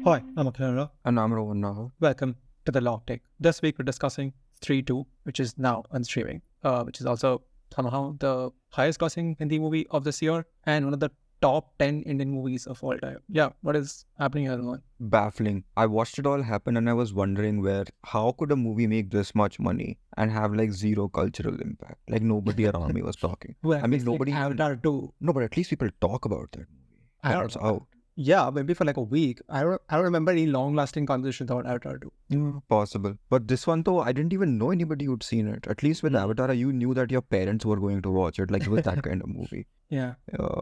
Hi, I'm Akshay. And I'm Rohan now. Welcome to The Long Take. This week we're discussing Stree 2, which is now on streaming, which is also somehow the highest grossing Hindi movie of this year and one of the top 10 Indian movies of all time. Yeah, what is happening here, Rohan? Baffling. I watched it all happen and I was wondering how could a movie make this much money and have like zero cultural impact? Like nobody around me was talking. Well, I mean, it's like nobody. Avatar 2. No, but at least people talk about that movie. I don't It's know. out. Yeah, maybe for like a week. I don't remember any long-lasting conversations about Avatar 2. Possible. But this one though, I didn't even know anybody who'd seen it. At least with Avatar, you knew that your parents were going to watch it. Like it was that kind of movie. Yeah.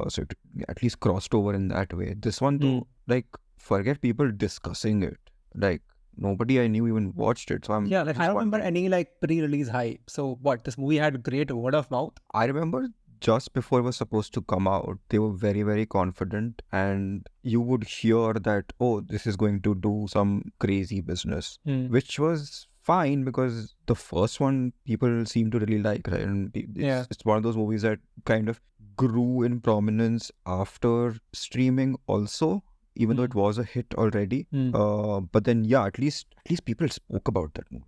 So it at least crossed over in that way. This one though, like forget people discussing it. Like nobody I knew even watched it. So I'm Yeah, like I don't remember any like pre-release hype. So what, this movie had great word of mouth? I remember just before it was supposed to come out, they were very, very confident, and you would hear that, oh, this is going to do some crazy business, which was fine because the first one people seem to really like, right? And it's one of those movies that kind of grew in prominence after streaming also, even though it was a hit already. But then, yeah, at least people spoke about that movie.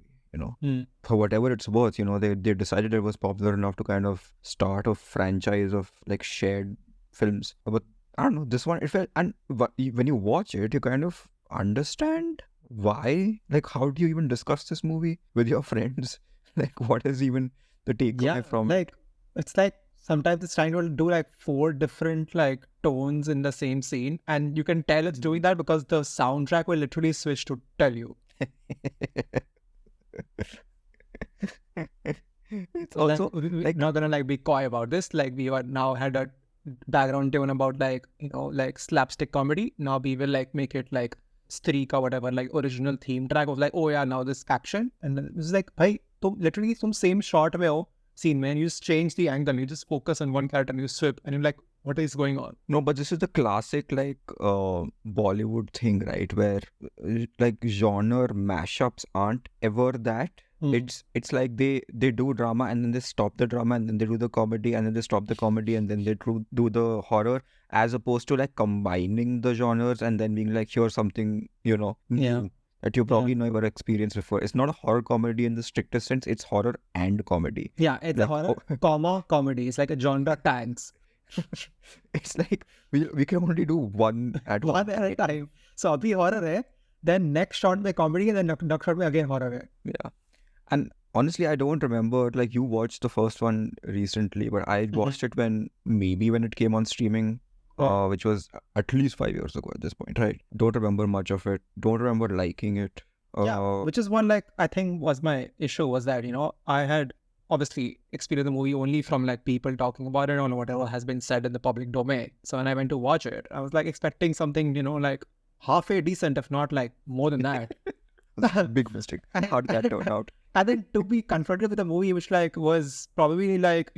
For whatever it's worth, they decided it was popular enough to kind of start a franchise of like shared films. But I don't know, this one, it felt, and when you watch it, you kind of understand why. Like, how do you even discuss this movie with your friends? Like, what is even the takeaway from? Like, it's like sometimes it's trying to do like 4 different like tones in the same scene, and you can tell it's doing that because the soundtrack will literally switch to tell you. It's also like not gonna like be coy about this. Like we are now had a background tune about like like slapstick comedy. Now we will like make it like streak or whatever, like original theme track of like, oh yeah, now this action, and then it's like, bhai, literally some same shot mein ho scene man, you just change the angle, you just focus on one character and you swip, and you're like, what is going on? No, but this is the classic like Bollywood thing, right? Where like genre mashups aren't ever that. It's like they do drama and then they stop the drama and then they do the comedy and then they stop the comedy and then they do the horror, as opposed to like combining the genres and then being like, here's something new that you probably never experienced before. It's not a horror comedy in the strictest sense. It's horror and comedy. Yeah, it's like, horror, comedy. It's like a genre tags. It's like we can only do one at a time. So abhi horror hai, then next shot mein comedy, and then next shot mein again horror hai. Yeah. And honestly, I don't remember, like you watched the first one recently, but I watched it when it came on streaming, which was at least 5 years ago at this point, right? Don't remember much of it. Don't remember liking it. Which is one like I think was my issue, was that, I had obviously experienced the movie only from like people talking about it on whatever has been said in the public domain. So when I went to watch it, I was like expecting something, like halfway decent, if not like more than that. Big mistake. How did that turn out? And then to be confronted with a movie which like was probably like,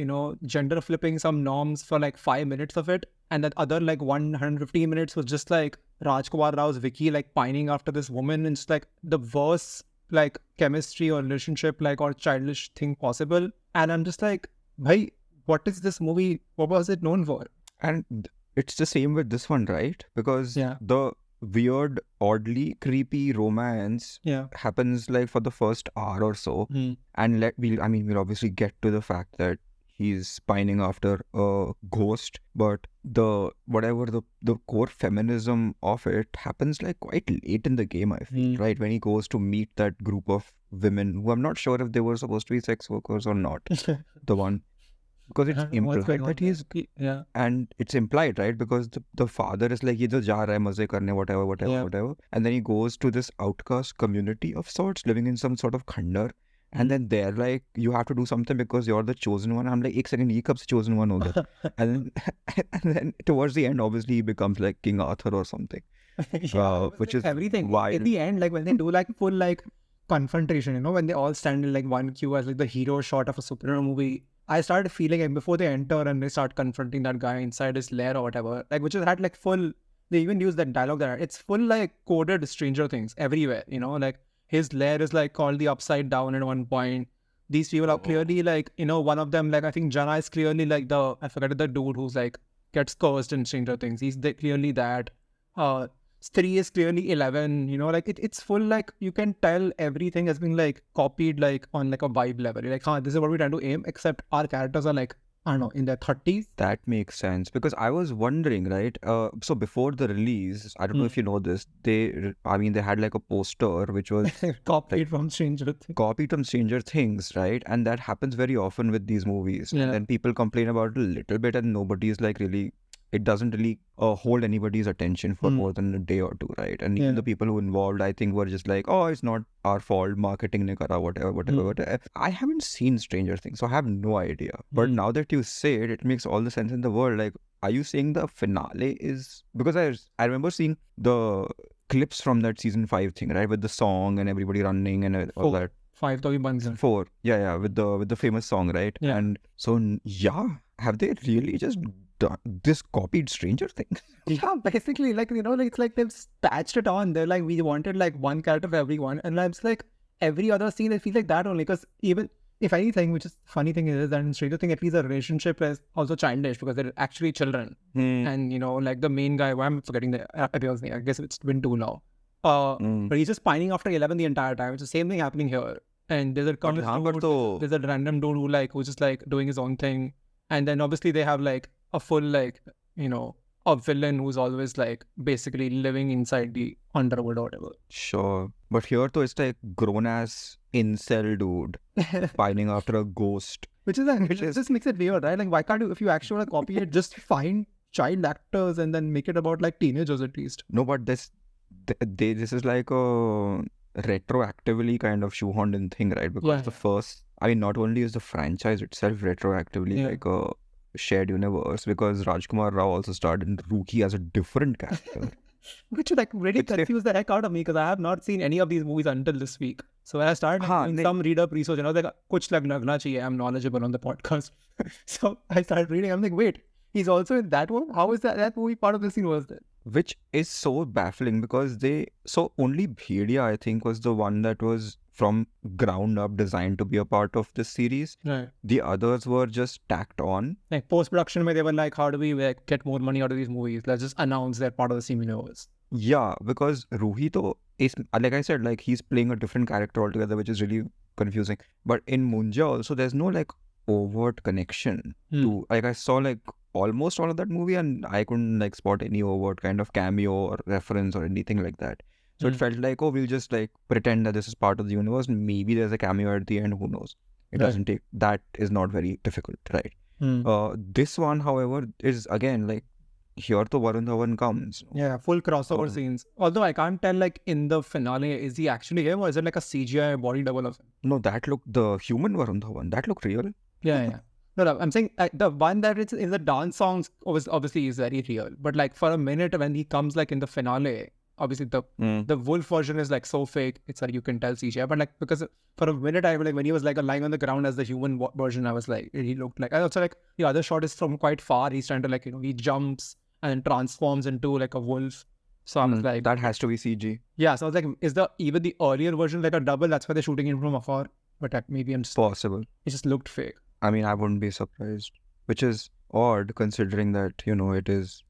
gender flipping some norms for like 5 minutes of it. And that other like 115 minutes was just like Rajkumar Rao's Vicky like pining after this woman, and it's like the worst like chemistry or relationship like or childish thing possible. And I'm just like, bhai, what is this movie? What was it known for? And it's the same with this one, right? Because the weird, oddly creepy romance happens like for the first hour or so, and we'll obviously get to the fact that he's pining after a ghost, but the core feminism of it happens like quite late in the game, I feel, right? When he goes to meet that group of women who I'm not sure if they were supposed to be sex workers or not. The one, because it's implied that he's and it's implied, right? Because the father is like, ye to ja raha hai maze karne, whatever, and then he goes to this outcast community of sorts, living in some sort of khandar, and then they're like, you have to do something because you're the chosen one. I'm like, ek second, ye kab se chosen one hoga? and then towards the end, obviously he becomes like King Arthur or something. Which is everything. Wild. In the end, like when they do like full like confrontation, when they all stand in like one queue as like the hero shot of a superhero movie, I started feeling like before they enter and they start confronting that guy inside his lair or whatever, like which has had like full, they even use that dialogue there. It's full like coded Stranger Things everywhere, like his lair is like called the Upside Down at one point. These people are clearly like, one of them, like I think Jana is clearly like I forgot the dude who's like gets cursed in Stranger Things. He's clearly that. Stree is clearly 11, you know, like it's full, like you can tell everything has been like copied like on like a vibe level. You're like, this is what we're trying to aim, except our characters are like, I don't know, in their 30s. That makes sense, because I was wondering, right? So before the release, I don't know if you know this, they had like a poster which was copied from Stranger Things, right? And that happens very often with these movies. Yeah. And then people complain about it a little bit, and nobody is like really, it doesn't really hold anybody's attention for more than a day or two, right? And even the people who involved, I think, were just like, oh, it's not our fault, marketing ne kara, whatever. I haven't seen Stranger Things, so I have no idea. But now that you say it, it makes all the sense in the world. Like, are you saying the finale is... Because I remember seeing the clips from that season 5 thing, right? With the song and everybody running and all that. 5 to be buns. 4. Yeah, with the famous song, right? Yeah. And so, have they really just this copied Stranger Things? Yeah, basically, like, you know, like it's like they've patched it on. They're like, we wanted like one character for everyone, and it's like every other scene it feels like that only. Because even if anything, which is funny thing is that in Stranger Things, at least the relationship is also childish because they're actually children. And you know, like the main guy, I'm forgetting the actor's name. I guess it's been too long. But he's just pining after 11 the entire time. It's the same thing happening here. And there's a there's a random dude who's just like doing his own thing. And then obviously they have like a full, like, you know, a villain who's always like basically living inside the underworld or whatever. Sure. But here though, it's like grown ass incel dude pining after a ghost. Which just makes it weird, right? Like, why can't you, if you actually want to copy it, just find child actors and then make it about like teenagers at least? No, but this is like a retroactively kind of shoehorned in thing, right? Because the first, not only is the franchise itself retroactively like a shared universe, because Rajkumar Rao also starred in Rookie as a different character. Which like really confused the heck out of me, because I have not seen any of these movies until this week. So when I started doing some read-up research, you know, like, kuch lagna chahiye, I'm knowledgeable on the podcast. So I started reading, I'm like, wait, he's also in that one? How is that movie part of the scene was then? Which is so baffling, because only Bhedia, I think, was the one that was from ground up designed to be a part of this series. Right. The others were just tacked on. Like post-production, where they were like, how do we get more money out of these movies? Let's just announce they're part of the same universe. Yeah, because Ruhi though is, like I said, like he's playing a different character altogether, which is really confusing. But in Munja also, there's no like overt connection to, like I saw like almost all of that movie and I couldn't like spot any overt kind of cameo or reference or anything like that. So it felt like, oh, we'll just like pretend that this is part of the universe. Maybe there's a cameo at the end, who knows? It doesn't take, that is not very difficult, right? This one, however, is again like, here the Varun Dhawan comes. Yeah, full crossover scenes. Although I can't tell, like in the finale, is he actually him or is it like a CGI body double of him? No, that looked, the human Varun Dhawan, that looked real. Yeah. No, I'm saying the one that is in the dance songs obviously is very real. But like for a minute when he comes like in the finale, obviously the wolf version is like so fake. It's like you can tell CGI. But like, because for a minute I was like, when he was like lying on the ground as the human version, I was like, he looked like, I also like the other shot is from quite far. He's trying to like, you know, he jumps and transforms into like a wolf. So I was like, that has to be CG. Yeah, so I was like, is even the earlier version like a double? That's why they're shooting it from afar. But maybe I'm just possible. It just looked fake. I mean, I wouldn't be surprised, which is odd considering that, you know, it is,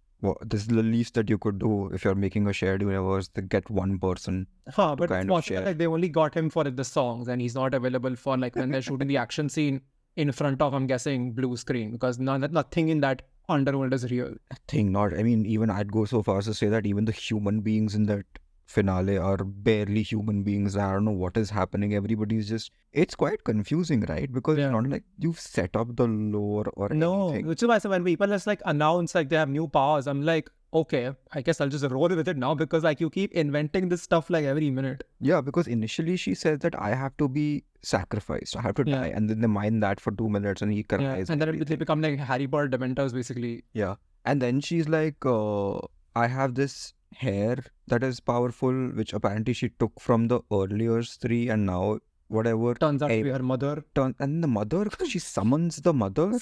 this is the least that you could do if you're making a shared universe, to get one person but kind of share. Like they only got him for the songs and he's not available for like when they're shooting the action scene in front of, I'm guessing, blue screen, because nothing in that underworld is real. I mean, even I'd go so far as to say that even the human beings in that finale are barely human beings. I don't know what is happening. Everybody's just, it's quite confusing, right? Because it's not like you've set up the lore or anything. Which is why when people just like announce like they have new powers, I'm like, okay, I guess I'll just roll with it now, because like you keep inventing this stuff like every minute. Yeah, because initially she says that I have to be sacrificed, I have to die, and then they mine that for 2 minutes and he cries. And then they become like Harry Potter Dementors basically. Yeah, and then she's like, I have this hair that is powerful, which apparently she took from the earlier Stree, and now whatever turns out to be her mother. And the mother, she summons the mother.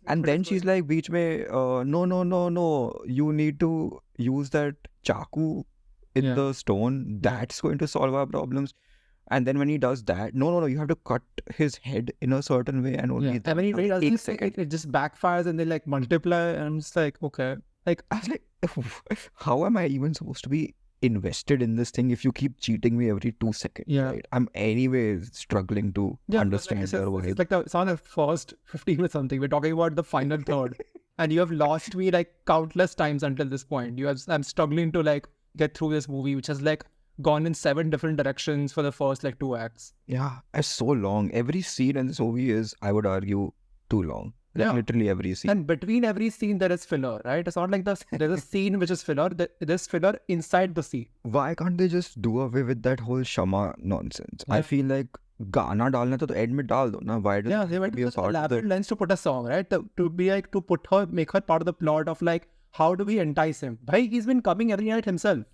And then she's like, beach mein, no, you need to use that chaku in the stone. That's going to solve our problems. And then when he does that, no, you have to cut his head in a certain way, and only and when he does this, it just backfires and they like multiply, and I'm just like, okay. Like, I was like, how am I even supposed to be invested in this thing if you keep cheating me every 2 seconds? Yeah. Right? I'm anyway struggling to understand your vibe. It's not the first 15 minutes something. We're talking about the final third. And you have lost me like countless times until this point. I'm struggling to like get through this movie, which has like gone in 7 different directions for the first like 2 acts. Yeah, it's so long. Every scene in this movie is, I would argue, too long. Like literally every scene. And between every scene there is filler, right? It's not like there's a scene which is filler. There's filler inside the scene. Why can't they just do away with that whole Shama nonsense? I feel like गाना डालना तो end में डाल दो ना. Why does they went be a to sort elaborate lengths to put a song, right? To be like, to put her, make her part of the plot of like, how do we entice him? Bhai, he's been coming every night himself.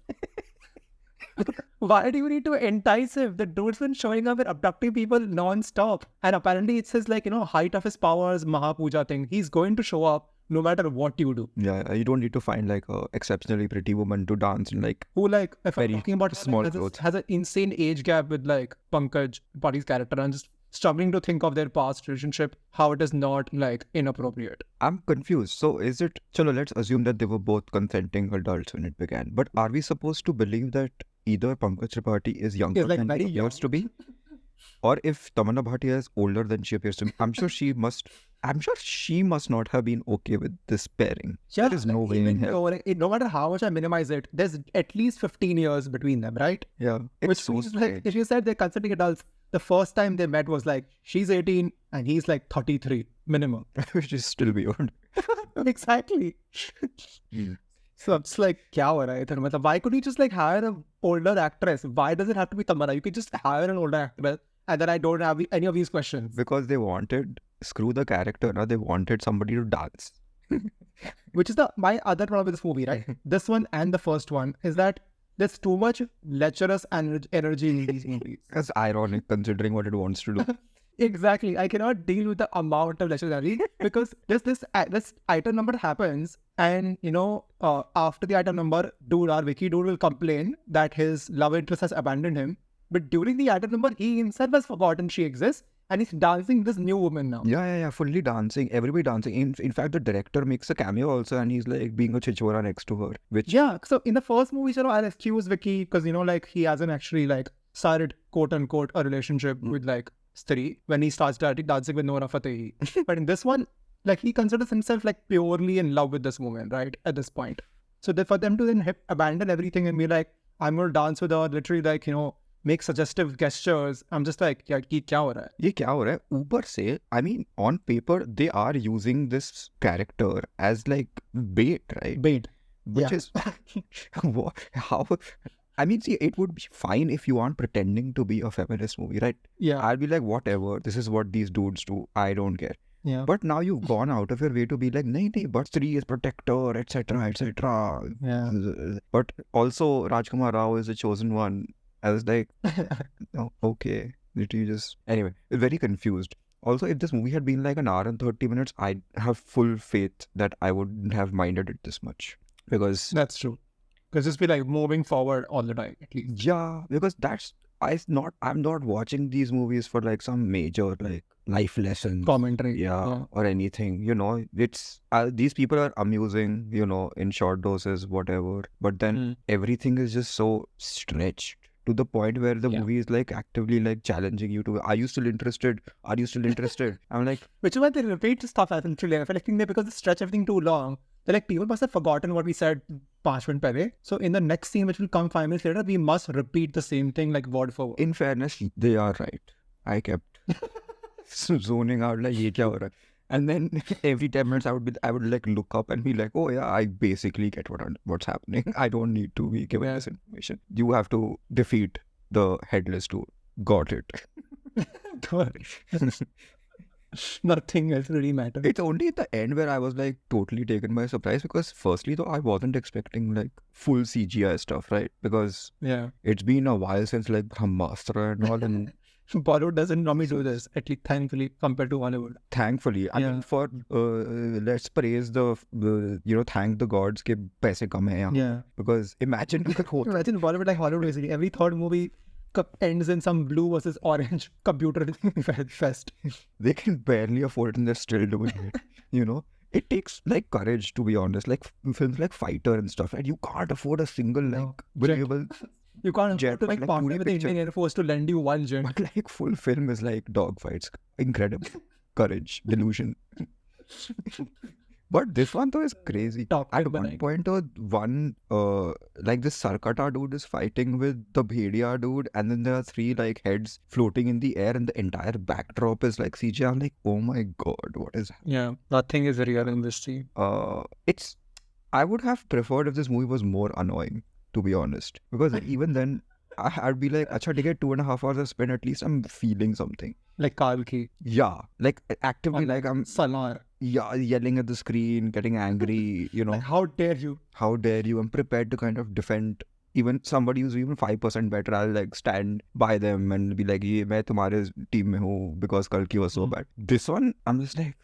Why do you need to entice him? The dude's been showing up and abducting people non-stop. And apparently it's his like, height of his powers, Mahapuja thing. He's going to show up no matter what you do. Yeah, you don't need to find like a exceptionally pretty woman to dance in like who like, if very I'm talking about small clothes, has an insane age gap with like Pankaj Padi's character, and just struggling to think of their past relationship, how it is not like inappropriate. I'm confused. So is it, chalo, let's assume that they were both consenting adults when it began. But are we supposed to believe that either Pankaj Tripathi is younger than he appears to be? Or if Tamannaah Bhatia is older than she appears to be? I'm sure she must not have been okay with this pairing. Yeah, there is no way in hell. No matter how much I minimize it, there's at least 15 years between them, right? Yeah. Which so means like, if you said they're consenting adults, the first time they met was like, she's 18 and he's like 33 minimum. Which is still weird. Exactly. So it's like, kya ho raha hai idhar? Why could you just like hire an older actress? Why does it have to be Tamannaah? You could just hire an older actress, and then I don't have any of these questions. Because they wanted, screw the character, they wanted somebody to dance. Which is my other problem with this movie, right? This one and the first one is that there's too much lecherous energy in these movies. That's ironic considering what it wants to do. Exactly. I cannot deal with the amount of lecherous energy because this item number happens, and after the item number, Vicky dude will complain that his love interest has abandoned him. But during the item number, he himself has forgotten she exists, and he's dancing this new woman now. Yeah, fully dancing. Everybody dancing. In fact, the director makes a cameo also, and he's like being a chichora next to her. So in the first movie, I'll excuse Vicky because like he hasn't actually like started quote unquote a relationship with like Stree when he starts dancing with Noora Fatehi. But in this one, like he considers himself like purely in love with this woman, right? At this point. So for them to then abandon everything and be like, I'm going to dance with her, literally like, make suggestive gestures. I'm just like, yeah, kya ho raha hai? Ye kya ho raha hai? Upar se, I mean, on paper, they are using this character as like bait, right? Bait. Which is, how... I mean, see, it would be fine if you aren't pretending to be a feminist movie, right? Yeah. I'll be like, whatever, this is what these dudes do. I don't care. Yeah. But now you've gone out of your way to be like, nahi, but Stree is protector, etc., etc. Yeah. But also, Rajkumar Rao is the chosen one. I was like, oh, okay. Did you just... Anyway, very confused. Also, if this movie had been like an hour and 30 minutes, I have full faith that I wouldn't have minded it this much. Because... That's true. Because just be like moving forward all the time, at least. Yeah, because I'm not watching these movies for like some major like life lessons. Commentary. Yeah, or anything. It's... these people are amusing, in short doses, whatever. But then everything is just so stretched to the point where the movie is like actively like challenging you to, are you still interested? Are you still interested? I'm like... Which is why they repeat stuff essentially. I feel like because they stretch everything too long, they're like, people must have forgotten what we said 5 minutes pehle. So in the next scene, which will come 5 minutes later, we must repeat the same thing like word for word. In fairness, they are right. I kept zoning out like, ye kya ho raha hai? And then every 10 minutes, I would like look up and be like, oh yeah, I basically get what's happening. I don't need to be given this information. You have to defeat the headless dude. Got it. Nothing else really matters. It's only at the end where I was like totally taken by surprise, because firstly though I wasn't expecting like full CGI stuff, right? Because it's been a while since like Brahmastra and all, and Bollywood doesn't normally do this, at least thankfully, compared to Hollywood. Thankfully. I mean, for let's praise thank the gods ke paise kam hai yahan. Yeah. Because imagine Bollywood like Hollywood basically. Every third movie ends in some blue versus orange computer fest. They can barely afford it and they're still doing it. It takes like courage, to be honest. Like films like Fighter and stuff, and you can't afford a single like believable. You can't jet, afford to like partner with the Indian Air Force to lend you one jet. But like full film is like dogfights. Incredible. Courage, delusion. But this one though is crazy. At one point, like this Sarkata dude is fighting with the Bhedia dude, and then there are 3 like heads floating in the air, and the entire backdrop is like CGI. I'm like, oh my god, what is happening? Yeah, nothing is real in this scene. I would have preferred if this movie was more annoying, to be honest, because even then I'd be like, acha, to get 2.5 hours of spent, at least I'm feeling something. Like Kalki. Yeah, like actively, like I'm Salar. Yeah, yelling at the screen, getting angry, you know. Like, how dare you? How dare you? I'm prepared to kind of defend even somebody who's even 5% better. I'll like stand by them and be like, "Ye, main tumhare team mein hu," because Kalki was so bad. This one, I'm just like,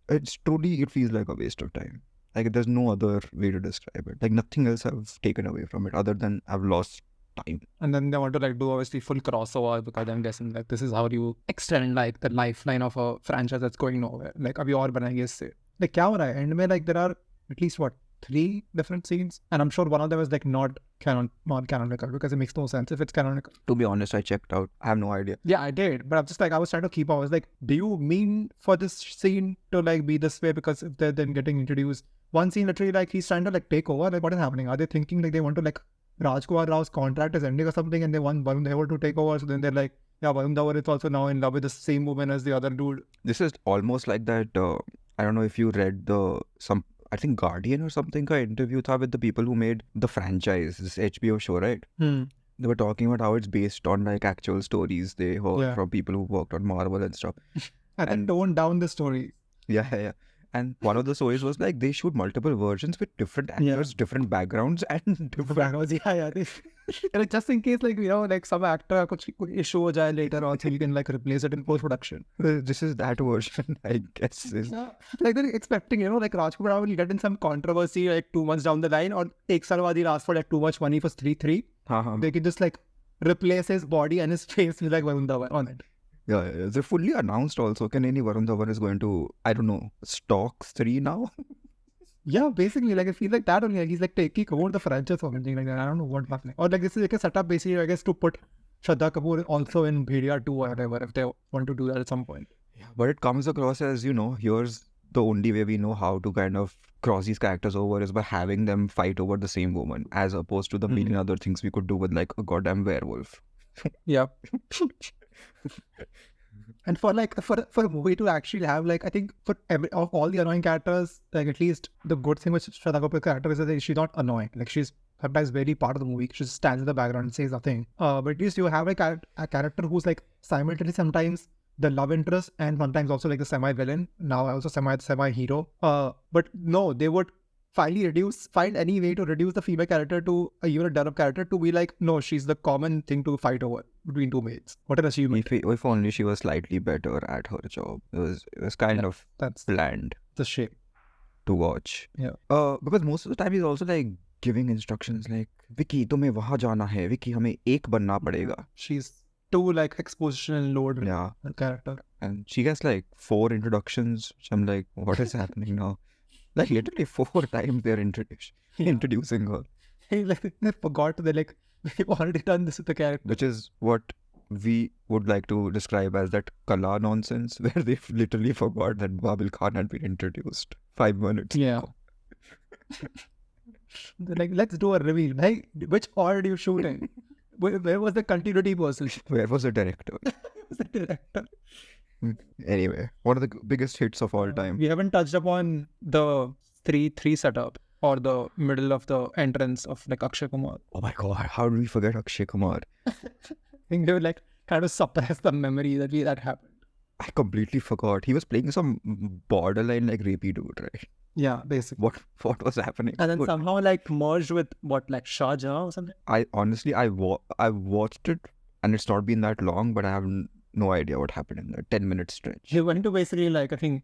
it feels like a waste of time. Like there's no other way to describe it. Like nothing else I've taken away from it other than I've lost time. And then they want to like do obviously full crossover, because I'm guessing like this is how you extend like the lifeline of a franchise that's going nowhere. Like abhi aur banayenge isse. Like kya ho raha hai? And like there are at least 3 different scenes, and I'm sure one of them is like not canonical, because it makes no sense if it's canonical. To be honest, I checked out. I have no idea. Yeah, I did, but I'm just like, I was trying to keep on. I was like, do you mean for this scene to like be this way? Because if they're then getting introduced, one scene literally like he's trying to like take over. Like what is happening? Are they thinking like they want to like Rajkumar Rao's contract is ending or something, and they want Varun Dhawan to take over? So then they're like, yeah, Varun Dhawan is also now in love with the same woman as the other dude. This is almost like that. I don't know if you read I think Guardian or something ka interview tha with the people who made the franchise, this HBO show, right? They were talking about how it's based on like actual stories they heard from people who worked on Marvel and stuff. And toned down the story. Yeah. And one of the stories was like they shoot multiple versions with different actors, different backgrounds, and different backgrounds. Yeah. Like just in case, like, you know, like some actor kuch issue ho jaye later on, so you can like replace it in post production. This is that version, I guess. Like they're expecting, you know, like Rajkumar will get in some controversy like 2 months down the line, or Ek Saal Baad asked for like too much money for Stree 3. They can just like replace his body and his face with like Varun Dhawan on it. Yeah. They're fully announced also. Can any Varun Dhawan is going to, I don't know, stalk Stree now? Yeah, basically, like I feel like that only. Like he's like taking over the franchise or something like that. I don't know what's happening. Or like this is like a setup basically, I guess, to put Shraddha Kapoor also in Bhedia 2 or whatever, if they want to do that at some point. Yeah, but it comes across as, you know, here's the only way we know how to kind of cross these characters over is by having them fight over the same woman, as opposed to the million other things we could do with like a goddamn werewolf. Yeah. And for a movie to actually have like, I think for of all the annoying characters, like at least the good thing with Shraddha Kapoor's character is that she's not annoying. Like she's sometimes very part of the movie. She just stands in the background and says nothing. But at least you have a character who's like simultaneously sometimes the love interest and sometimes also like the semi-villain. Now also semi-hero. But no, they would find any way to reduce the female character to even a developed character to be like, no, she's the common thing to fight over between 2 mates. What an achievement. If only she was slightly better at her job. It was kind of planned. It's a shame to watch. Yeah. Because most of the time he's also like giving instructions like, Vicky, tumhe wahan jana hai. Vicky, hame ek banna padega. She's too like expositional load character. And she gets like 4 introductions. I'm like, what is happening now? Like literally 4 times they're introducing her. They forgot. They've already done this with the character. Which is what we would like to describe as that Kala nonsense, where they literally forgot that Babil Khan had been introduced 5 minutes ago. They're like, let's do a reveal. Hey, which order are you shooting? Where was the continuity person? Where was the director? Anyway, one of the biggest hits of all time. We haven't touched upon the 3 setup or the middle of the entrance of like Akshay Kumar. Oh my god, how did we forget Akshay Kumar? I think they would like kind of suppress the memory that happened. I completely forgot. He was playing some borderline like rapey dude, right? Yeah, basically. What was happening? And then somehow like merged with like Shah Jahan or something? I honestly, I watched it and it's not been that long, but I have no idea what happened in the 10-minute stretch. He went to basically like, I think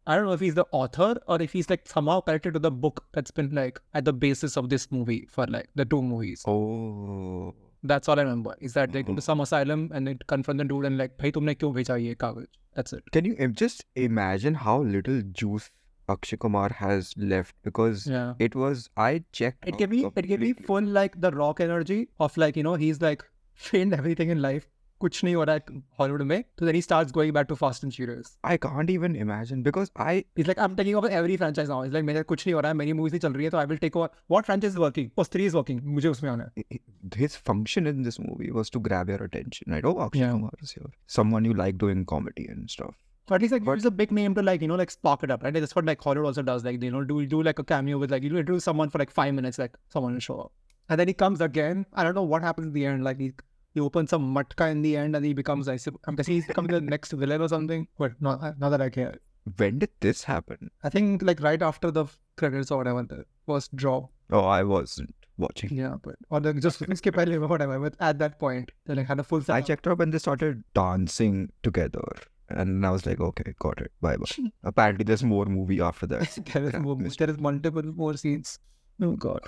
I don't know if he's the author or if he's like somehow connected to the book that's been like at the basis of this movie for like the 2 movies. Oh. That's all I remember. Is that they go to some asylum and they confront the dude and like, bhai tumne kyun bheja ye kagaj? That's it. Can you just imagine how little juice Akshay Kumar has left, because it was, I checked. It gave me full like the rock energy of like, he's like failed everything in life. कुछ नहीं हो रहा है Hollywood में. So then he starts going back to Fast and Furious. I can't even imagine, because he's like, I'm taking over every franchise now. He's like, मेरा कुछ नहीं हो रहा है, मेरी movies नहीं चल रही है, so I will take over. What franchise is working? Oh, Stree is working. मुझे उसमें आना है. His function in this movie was to grab your attention, right? Oh, Akshay Kumar is here. Someone you like doing comedy and stuff. But he's like, use a big name to like, like spark it up, right? That's what like Hollywood also does. Like, do like a cameo with like, you do someone for like 5 minutes, like someone will show up. And then he comes again. I don't know what happens in the end. Like he opens some matka in the end and he becomes, I'm guessing he's becoming the next villain or something. But not that I care. When did this happen? I think like right after the credits or whatever, the first drop. Oh, I wasn't watching. Yeah, but or the, just skip whatever. But at that point, they like had a full set. I checked up and they started dancing together. And I was like, okay, got it. Bye-bye. Apparently, there's more movie after that. There is multiple more scenes. Oh, God.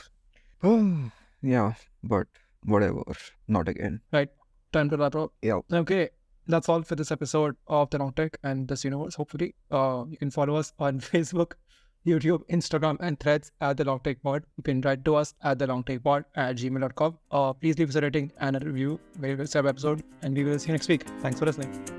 Yeah, but whatever. Not again. Right. Time to wrap up. Yeah. Okay. That's all for this episode of The Long Take and this universe, hopefully. You can follow us on Facebook, YouTube, Instagram, and Threads at thelongtakepod. You can write to us at thelongtakepod@gmail.com. Please leave us a rating and a review. Very good episode. And we will see you next week. Thanks for listening.